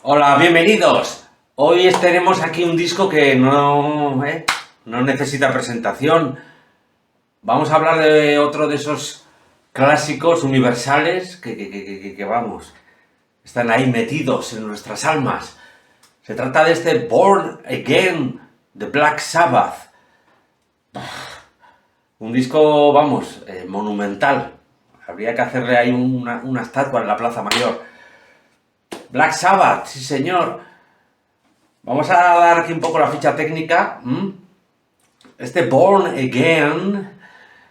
Hola, bienvenidos. Hoy tenemos aquí un disco que no necesita presentación. Vamos a hablar de otro de esos clásicos universales que vamos, están ahí metidos en nuestras almas. Se trata de este Born Again de Black Sabbath. Un disco, vamos, monumental. Habría que hacerle ahí una estatua en la Plaza Mayor. Black Sabbath, sí señor. Vamos a dar aquí un poco la ficha técnica. Este Born Again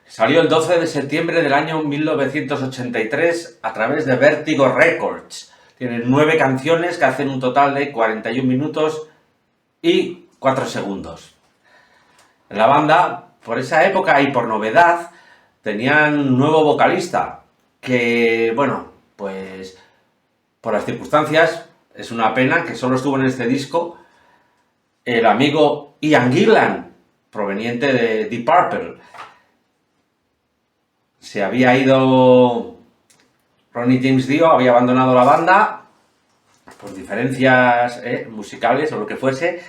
salió el 12 de septiembre del año 1983 a través de Vertigo Records. Tiene 9 canciones que hacen un total de 41 minutos y 4 segundos. En la banda, por esa época y por novedad, tenían un nuevo vocalista que, bueno, pues por las circunstancias es una pena que solo estuvo en este disco el amigo Ian Gillan, proveniente de Deep Purple. Se había ido Ronnie James Dio, había abandonado la banda por diferencias musicales o lo que fuese,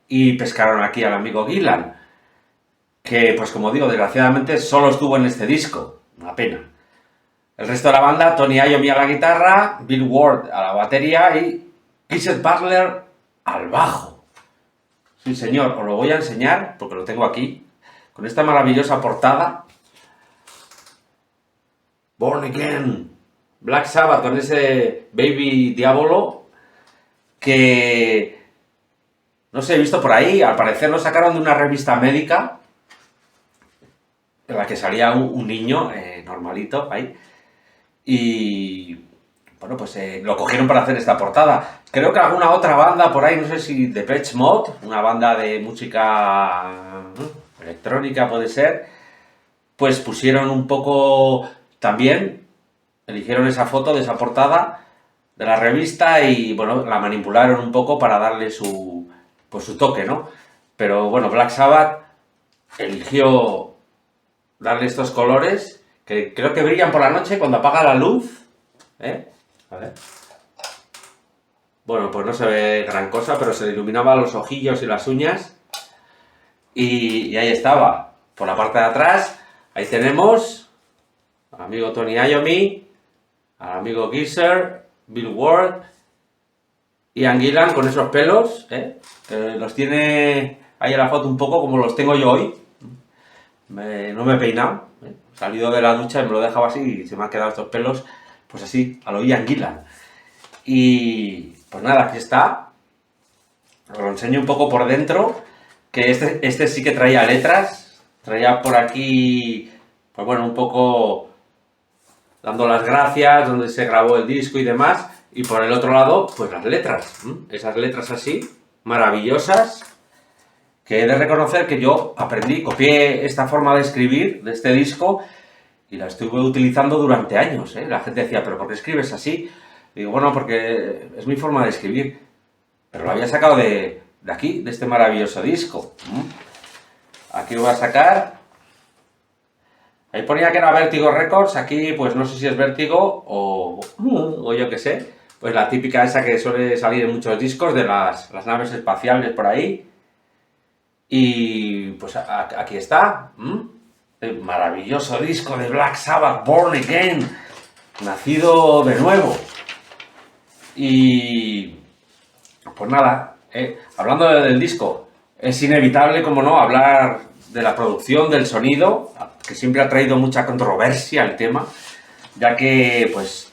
y pescaron aquí al amigo Gillan, que, pues como digo, desgraciadamente solo estuvo en este disco. Una pena. El resto de la banda, Tony Iommi a la guitarra, Bill Ward a la batería y Geezer Butler al bajo. Sí, señor, os lo voy a enseñar, porque lo tengo aquí, con esta maravillosa portada. Born Again, Black Sabbath, con ese Baby Diabolo, que, no sé, he visto por ahí, al parecer lo sacaron de una revista médica, en la que salía un niño, normalito, ahí, y bueno, pues lo cogieron para hacer esta portada. Creo que alguna otra banda por ahí, no sé si Depeche Mode, una banda de música electrónica puede ser, pues pusieron un poco también, eligieron esa foto de esa portada de la revista y bueno, la manipularon un poco para darle su toque, ¿no? Pero bueno, Black Sabbath eligió darle estos colores que creo que brillan por la noche cuando apaga la luz, A ver. Bueno, pues no se ve gran cosa, pero se le iluminaban los ojillos y las uñas. Y ahí estaba. Por la parte de atrás, ahí tenemos al amigo Tony Iommi, al amigo Geezer, Bill Ward, Ian Gillan con esos pelos, que los tiene ahí en la foto un poco como los tengo yo hoy. No me he peinado, he salido de la ducha y me lo he dejado así y se me han quedado estos pelos, pues así, a lo Ian Gillan. Y pues nada, aquí está. Os lo enseño un poco por dentro, que este sí que traía letras, traía por aquí, pues bueno, un poco dando las gracias, donde se grabó el disco y demás, y por el otro lado, pues las letras, esas letras así, maravillosas, que he de reconocer que yo copié esta forma de escribir de este disco y la estuve utilizando durante años, La gente decía, ¿pero por qué escribes así? Digo, bueno, porque es mi forma de escribir. Pero lo había sacado de aquí, de este maravilloso disco. Aquí lo voy a sacar. Ahí ponía que era Vertigo Records. Aquí, pues no sé si es Vertigo o yo qué sé. Pues la típica esa que suele salir en muchos discos de las naves espaciales por ahí. Y pues aquí está. El maravilloso disco de Black Sabbath, Born Again. Nacido de nuevo. Y pues nada, hablando del disco, es inevitable, como no, hablar de la producción, del sonido, que siempre ha traído mucha controversia el tema, ya que pues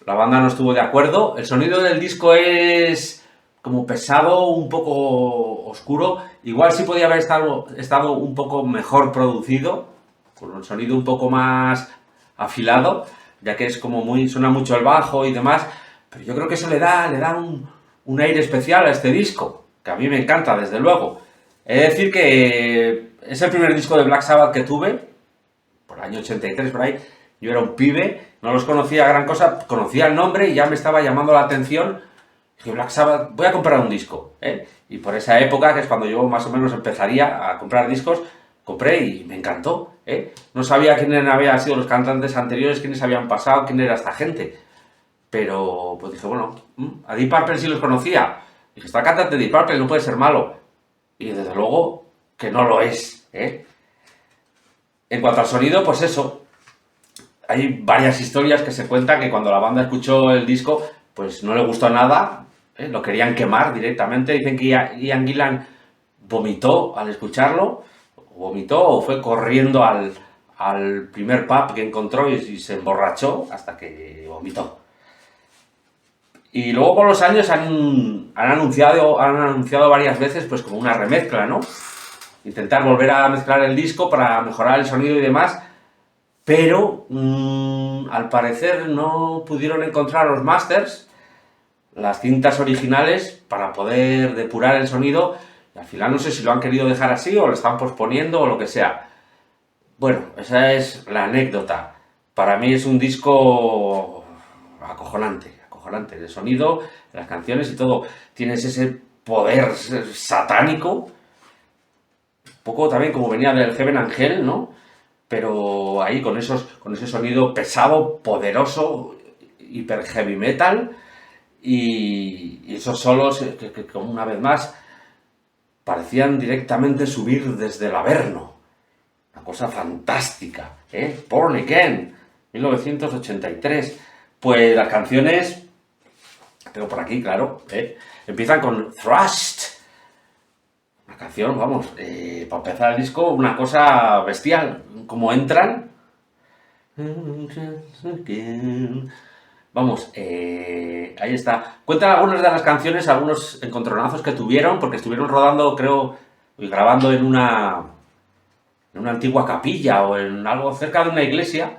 la banda no estuvo de acuerdo. El sonido del disco es como pesado, un poco oscuro. Igual sí podía haber estado un poco mejor producido, con el sonido un poco más afilado, ya que es como suena mucho el bajo y demás. Pero yo creo que eso le da un aire especial a este disco, que a mí me encanta, desde luego. He de decir que es el primer disco de Black Sabbath que tuve, por el año 83, por ahí. Yo era un pibe, no los conocía gran cosa, conocía el nombre y ya me estaba llamando la atención. Dije, Black Sabbath, voy a comprar un disco, Y por esa época, que es cuando yo más o menos empezaría a comprar discos, compré y me encantó, No sabía quiénes habían sido los cantantes anteriores, quiénes habían pasado, quién era esta gente. Pero pues dije, bueno, a Deep Purple sí los conocía. Dije, está cantante de Deep Purple, no puede ser malo. Y desde luego que no lo es, ¿eh? En cuanto al sonido, pues eso. Hay varias historias que se cuentan que cuando la banda escuchó el disco, pues no le gustó nada, ¿eh? Lo querían quemar directamente. Dicen que Ian Gillan vomitó al escucharlo, vomitó o fue corriendo al primer pub que encontró y se emborrachó hasta que vomitó. Y luego con los años han anunciado varias veces pues como una remezcla, ¿no? Intentar volver a mezclar el disco para mejorar el sonido y demás, pero al parecer no pudieron encontrar los masters, las cintas originales, para poder depurar el sonido, y al final no sé si lo han querido dejar así o lo están posponiendo o lo que sea. Bueno, esa es la anécdota. Para mí es un disco acojonante de sonido, las canciones y todo. Tienes ese poder satánico, un poco también como venía del Heaven and Hell, ¿no? Pero ahí con ese sonido pesado, poderoso, hiper heavy metal, y esos solos que una vez más parecían directamente subir desde el Averno. Una cosa fantástica, ¿eh? Born Again, 1983. Pues las canciones, tengo por aquí, claro, empiezan con Thrust. Una canción, vamos, para empezar el disco, una cosa bestial. Como entran. Vamos, ahí está. Cuentan algunas de las canciones, algunos encontronazos que tuvieron, porque estuvieron rodando, creo, y grabando en una antigua capilla o en algo cerca de una iglesia,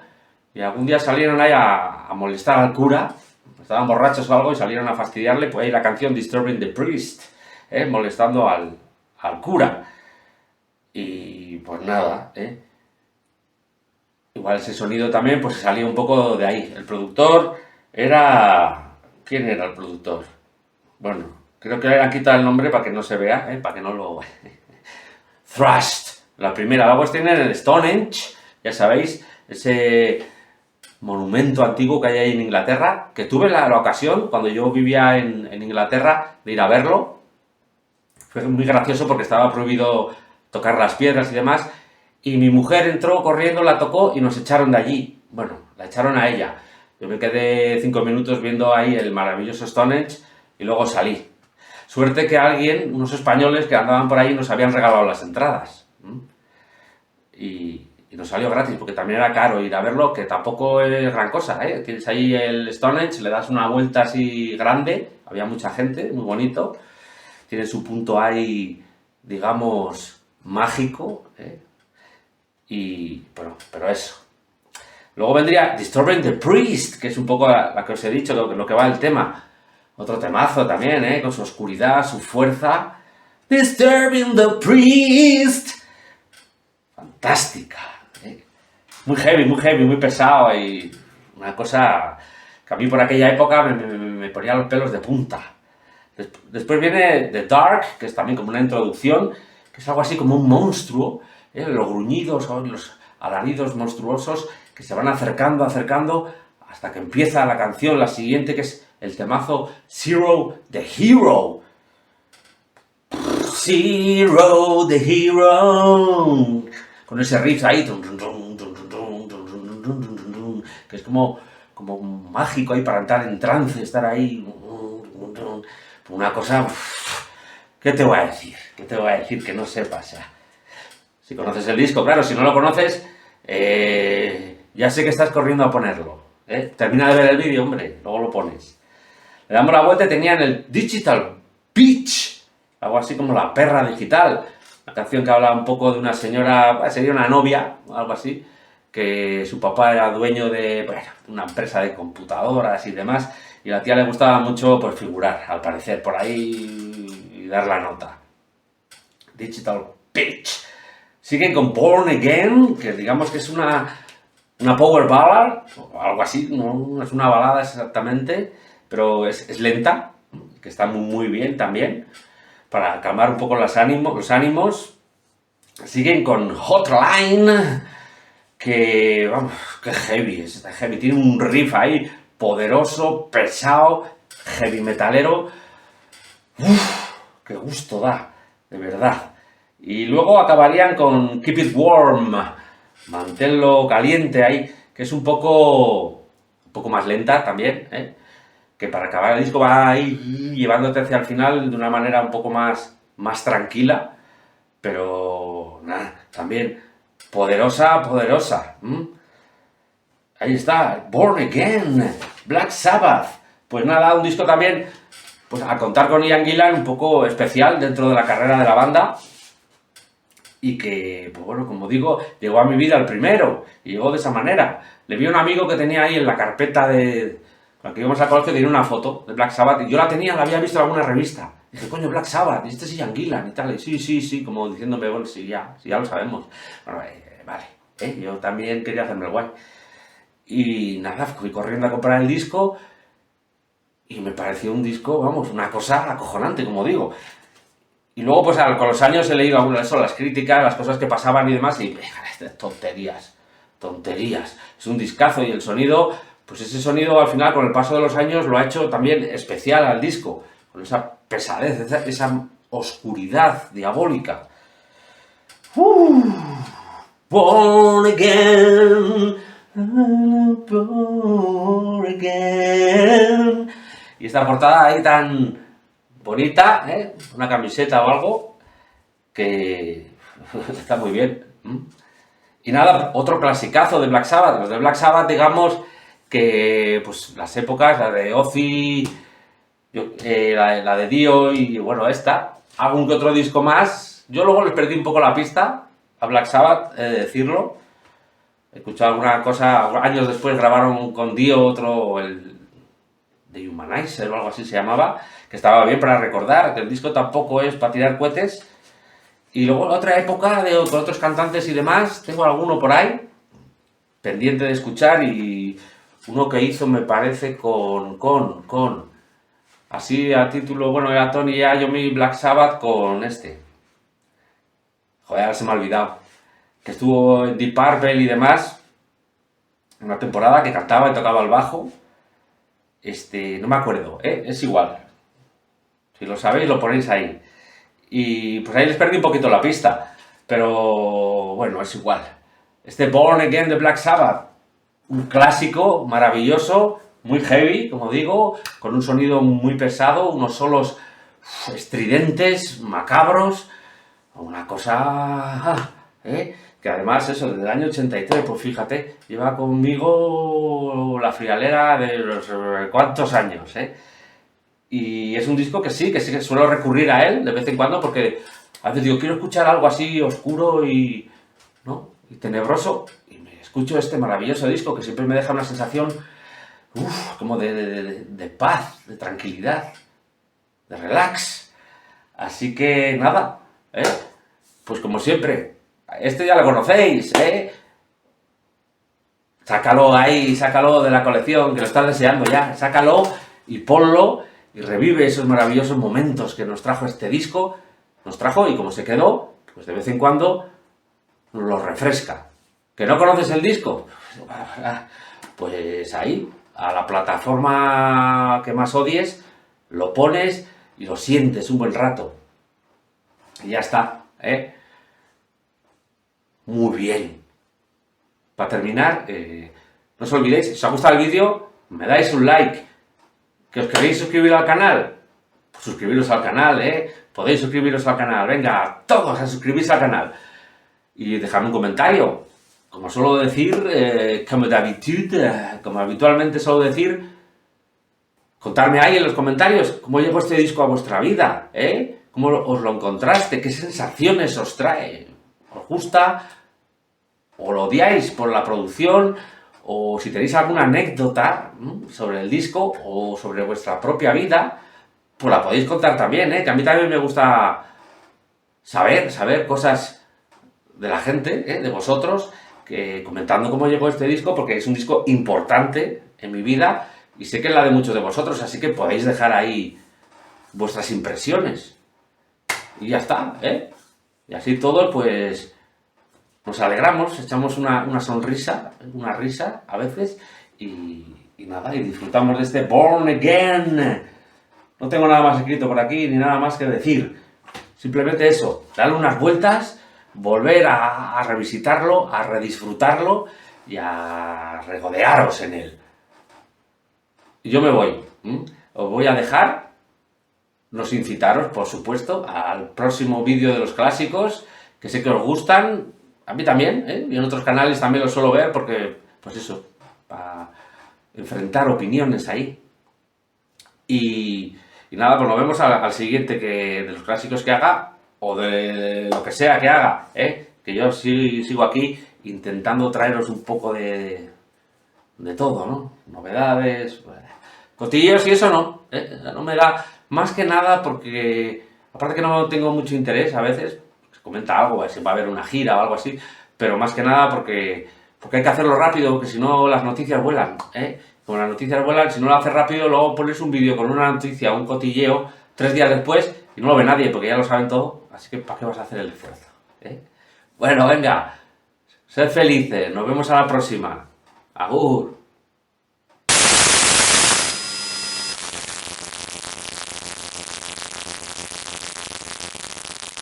y algún día salieron ahí a molestar al cura, estaban borrachos o algo y salieron a fastidiarle, pues ahí la canción Disturbing the Priest, molestando al cura. Y pues nada, igual ese sonido también pues salía un poco de ahí. El productor era... ¿Quién era el productor? Bueno, creo que le han quitado el nombre para que no se vea, para que no lo... Thrust, la primera. Luego tienen el Stonehenge, ya sabéis, ese monumento antiguo que hay ahí en Inglaterra, que tuve la ocasión, cuando yo vivía en Inglaterra, de ir a verlo. Fue muy gracioso porque estaba prohibido tocar las piedras y demás, y mi mujer entró corriendo, la tocó y nos echaron de allí. Bueno, la echaron a ella. Yo me quedé 5 minutos viendo ahí el maravilloso Stonehenge y luego salí. Suerte que unos españoles que andaban por ahí, nos habían regalado las entradas. Y nos salió gratis, porque también era caro ir a verlo, que tampoco es gran cosa, Tienes ahí el Stonehenge, le das una vuelta así grande, había mucha gente, muy bonito. Tiene su punto ahí, digamos, mágico, Y, bueno, pero eso. Luego vendría Disturbing the Priest, que es un poco la que os he dicho, lo que va el tema. Otro temazo también, con su oscuridad, su fuerza. Disturbing the Priest. Fantástica, Muy heavy, muy pesado y una cosa que a mí por aquella época me ponía los pelos de punta. Después viene The Dark, que es también como una introducción, que es algo así como un monstruo, los gruñidos o los alaridos monstruosos que se van acercando hasta que empieza la canción, la siguiente, que es el temazo Zero the Hero. Zero the Hero. Con ese riff ahí, que es como mágico ahí para entrar en trance, estar ahí. Una cosa... ¿Qué te voy a decir? ¿Qué te voy a decir que no sepas ya? Si conoces el disco, claro, si no lo conoces, ya sé que estás corriendo a ponerlo. Termina de ver el vídeo, hombre, luego lo pones. Le damos la vuelta y tenían el Digital Bitch, algo así como la perra digital. Una canción que habla un poco de una señora, sería una novia, algo así, que su papá era dueño de una empresa de computadoras y demás, y a la tía le gustaba mucho pues figurar, al parecer, por ahí y dar la nota. Digital Bitch. Siguen con Born Again, que digamos que es una power ballad, o algo así, no es una balada exactamente, pero es lenta, que está muy bien también, para calmar un poco los ánimos. Siguen con Hotline, que, vamos, que heavy, tiene un riff ahí, poderoso, pesado, heavy metalero. ¡Uf! ¡Qué gusto da! De verdad. Y luego acabarían con Keep It Warm, manténlo caliente ahí, que es un poco más lenta también, ¿eh? Que para acabar el disco va ahí llevándote hacia el final de una manera un poco más tranquila, pero nada, también poderosa. Ahí está, Born Again, Black Sabbath. Pues nada, un disco también, pues a contar con Ian Gillan, un poco especial dentro de la carrera de la banda. Y que, pues bueno, como digo, llegó a mi vida el primero, y llegó de esa manera. Le vi a un amigo que tenía ahí en la carpeta de... Cuando íbamos al colegio tenía una foto de Black Sabbath, y yo la había visto en alguna revista. Y dije, coño, Black Sabbath, y este es Ian Gillan y tal. Y sí, como diciéndome, bueno, sí, ya lo sabemos. Bueno, vale, yo también quería hacerme el guay. Y nada, fui corriendo a comprar el disco, y me pareció un disco, vamos, una cosa acojonante, como digo. Y luego, pues con los años he leído algunas de eso, las críticas, las cosas que pasaban y demás, y tonterías. Es un discazo, y el sonido, pues ese sonido al final, con el paso de los años, lo ha hecho también especial al disco, con esa pesadez, esa oscuridad diabólica. Born again, born again. Y esta portada ahí tan bonita, ¿eh? Una camiseta o algo que está muy bien. Y nada, otro clasicazo de Black Sabbath. Los de Black Sabbath, digamos que pues las épocas, la de Ozzy, la de Dio y bueno, algún que otro disco más. Yo luego les perdí un poco la pista a Black Sabbath, decirlo. He escuchado alguna cosa, años después grabaron con Dio otro, el de Humanizer o algo así se llamaba, que estaba bien para recordar, que el disco tampoco es para tirar cohetes. Y luego otra época con otros cantantes y demás, tengo alguno por ahí, pendiente de escuchar, y uno que hizo me parece así a título, bueno, era Tony Iommi Black Sabbath con joder, ahora se me ha olvidado, que estuvo en Deep Purple y demás, una temporada que cantaba y tocaba el bajo. No me acuerdo, es igual. Si lo sabéis, lo ponéis ahí. Y pues ahí les perdí un poquito la pista. Pero bueno, es igual. Born Again de Black Sabbath, un clásico maravilloso, muy heavy, como digo, con un sonido muy pesado, unos solos estridentes, macabros, una cosa... que además eso, desde el año 83, pues fíjate, lleva conmigo la frialera de los cuántos años, Y es un disco que sí que suelo recurrir a él de vez en cuando, porque a veces digo, quiero escuchar algo así oscuro y tenebroso, y me escucho este maravilloso disco que siempre me deja una sensación como de paz, de tranquilidad, de relax. Así que nada, pues como siempre, ya lo conocéis, Sácalo ahí, sácalo de la colección, que lo estás deseando ya. Sácalo y ponlo y revive esos maravillosos momentos que nos trajo este disco. Nos trajo, y como se quedó, pues de vez en cuando nos lo refresca. ¿Que no conoces el disco? Pues ahí, a la plataforma que más odies, lo pones y lo sientes un buen rato. Y ya está, Muy bien. Para terminar, no os olvidéis, si os ha gustado el vídeo, me dais un like. ¿Que os queréis suscribir al canal? Pues suscribiros al canal, Podéis suscribiros al canal. Venga, todos a suscribirse al canal. Y dejadme un comentario. Como suelo decir, como habitualmente suelo decir, contadme ahí en los comentarios cómo llegó este disco a vuestra vida, ¿Cómo os lo encontraste? ¿Qué sensaciones os trae? ¿Os gusta? ¿O lo odiáis por la producción? O si tenéis alguna anécdota sobre el disco o sobre vuestra propia vida, pues la podéis contar también, que a mí también me gusta saber cosas de la gente, de vosotros, comentando cómo llegó este disco, porque es un disco importante en mi vida y sé que es la de muchos de vosotros, así que podéis dejar ahí vuestras impresiones. Y ya está, Y así todos, pues, nos alegramos, echamos una sonrisa, una risa a veces, y Y nada, y disfrutamos de este Born Again. No tengo nada más escrito por aquí, ni nada más que decir. Simplemente eso, darle unas vueltas, volver a revisitarlo, a redisfrutarlo y a regodearos en él. Y yo me voy. Os voy a dejar, no sin citaros, por supuesto, al próximo vídeo de los clásicos, que sé que os gustan, a mí también, y en otros canales también los suelo ver porque, pues eso, para enfrentar opiniones ahí. Y nada, pues nos vemos al siguiente de los clásicos que haga, o de lo que sea que haga, que yo sigo aquí intentando traeros un poco de todo, ¿no? Novedades, cotilleos y eso no, no me da más que nada porque, aparte que no tengo mucho interés a veces, se comenta algo, si va a haber una gira o algo así, pero más que nada porque hay que hacerlo rápido, porque si no las noticias vuelan, Como las noticias vuelan, si no lo haces rápido, luego pones un vídeo con una noticia, un cotilleo, 3 días después y no lo ve nadie porque ya lo saben todo, así que ¿para qué vas a hacer el esfuerzo? Bueno, venga, sed felices, nos vemos a la próxima. Agur.